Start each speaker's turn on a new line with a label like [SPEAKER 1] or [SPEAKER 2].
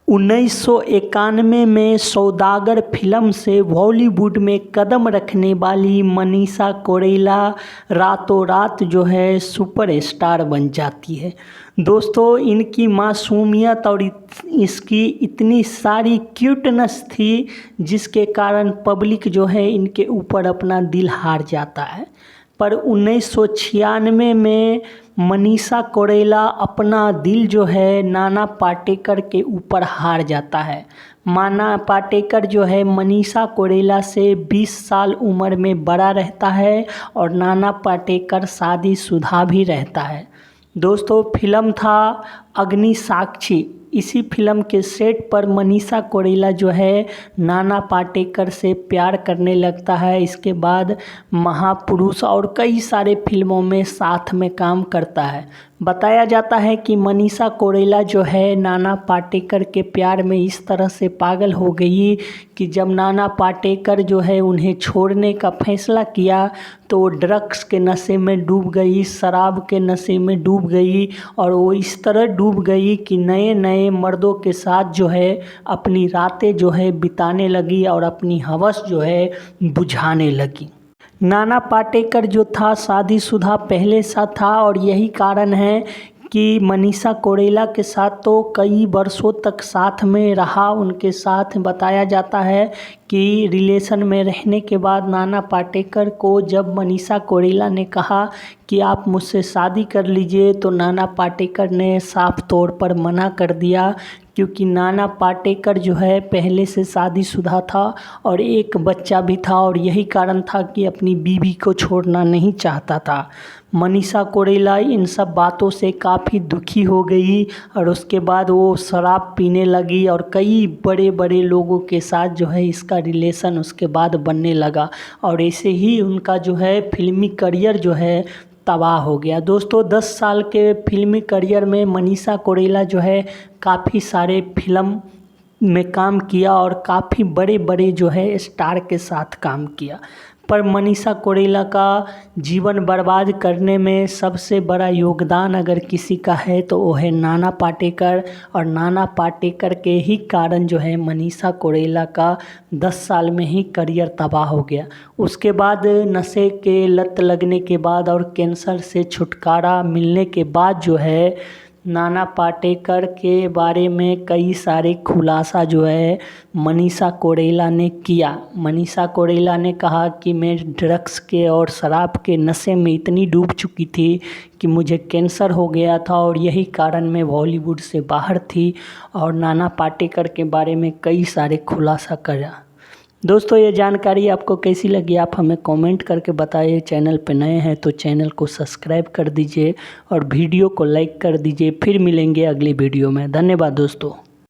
[SPEAKER 1] 1991 में सौदागर फिल्म से बॉलीवुड में कदम रखने वाली मनीषा कोइराला रातों रात जो है सुपरस्टार बन जाती है। दोस्तों, इनकी मासूमियत और इसकी इतनी सारी क्यूटनेस थी जिसके कारण पब्लिक जो है इनके ऊपर अपना दिल हार जाता है। पर 1996 में मनीषा कोइराला अपना दिल जो है नाना पाटेकर के ऊपर हार जाता है। नाना पाटेकर जो है मनीषा कोइराला से 20 साल उम्र में बड़ा रहता है और नाना पाटेकर शादीशुदा भी रहता है। दोस्तों, फिल्म था अग्निसाक्षी। इसी फिल्म के सेट पर मनीषा कोइराला जो है नाना पाटेकर से प्यार करने लगता है। इसके बाद महापुरुष और कई सारे फिल्मों में साथ में काम करता है। बताया जाता है कि मनीषा कोइराला जो है नाना पाटेकर के प्यार में इस तरह से पागल हो गई कि जब नाना पाटेकर जो है उन्हें छोड़ने का फैसला किया तो वो ड्रग्स के नशे में डूब गई, शराब के नशे में डूब गई और वो इस तरह डूब गई कि नए नए मर्दों के साथ जो है अपनी रातें जो है बिताने लगी और अपनी हवस जो है बुझाने लगी। नाना पाटेकर जो था शादीशुदा पहले सा था और यही कारण है कि मनीषा कोइराला के साथ तो कई वर्षों तक साथ में रहा। उनके साथ बताया जाता है कि रिलेशन में रहने के बाद नाना पाटेकर को जब मनीषा कोइराला ने कहा कि आप मुझसे शादी कर लीजिए तो नाना पाटेकर ने साफ तौर पर मना कर दिया, क्योंकि नाना पाटेकर जो है पहले से शादीशुदा था और एक बच्चा भी था और यही कारण था कि अपनी बीवी को छोड़ना नहीं चाहता था। मनीषा कोइराला इन सब बातों से काफ़ी दुखी हो गई और उसके बाद वो शराब पीने लगी और कई बड़े बड़े लोगों के साथ जो है इसका रिलेशन उसके बाद बनने लगा और ऐसे ही उनका जो है फिल्मी करियर जो है तबाह हो गया। दोस्तों, 10 साल के फिल्मी करियर में मनीषा कोइराला जो है काफ़ी सारे फिल्म में काम किया और काफ़ी बड़े बड़े जो है स्टार के साथ काम किया। पर मनीषा कोइराला का जीवन बर्बाद करने में सबसे बड़ा योगदान अगर किसी का है तो वो है नाना पाटेकर, और नाना पाटेकर के ही कारण जो है मनीषा कोइराला का 10 साल में ही करियर तबाह हो गया। उसके बाद नशे के लत लगने के बाद और कैंसर से छुटकारा मिलने के बाद जो है नाना पाटेकर के बारे में कई सारे खुलासा जो है मनीषा कोइराला ने किया। मनीषा कोइराला ने कहा कि मैं ड्रग्स के और शराब के नशे में इतनी डूब चुकी थी कि मुझे कैंसर हो गया था और यही कारण मैं बॉलीवुड से बाहर थी, और नाना पाटेकर के बारे में कई सारे खुलासा करा। दोस्तों, ये जानकारी आपको कैसी लगी आप हमें कमेंट करके बताइए। चैनल पे नए हैं तो चैनल को सब्सक्राइब कर दीजिए और वीडियो को लाइक कर दीजिए। फिर मिलेंगे अगली वीडियो में। धन्यवाद दोस्तों।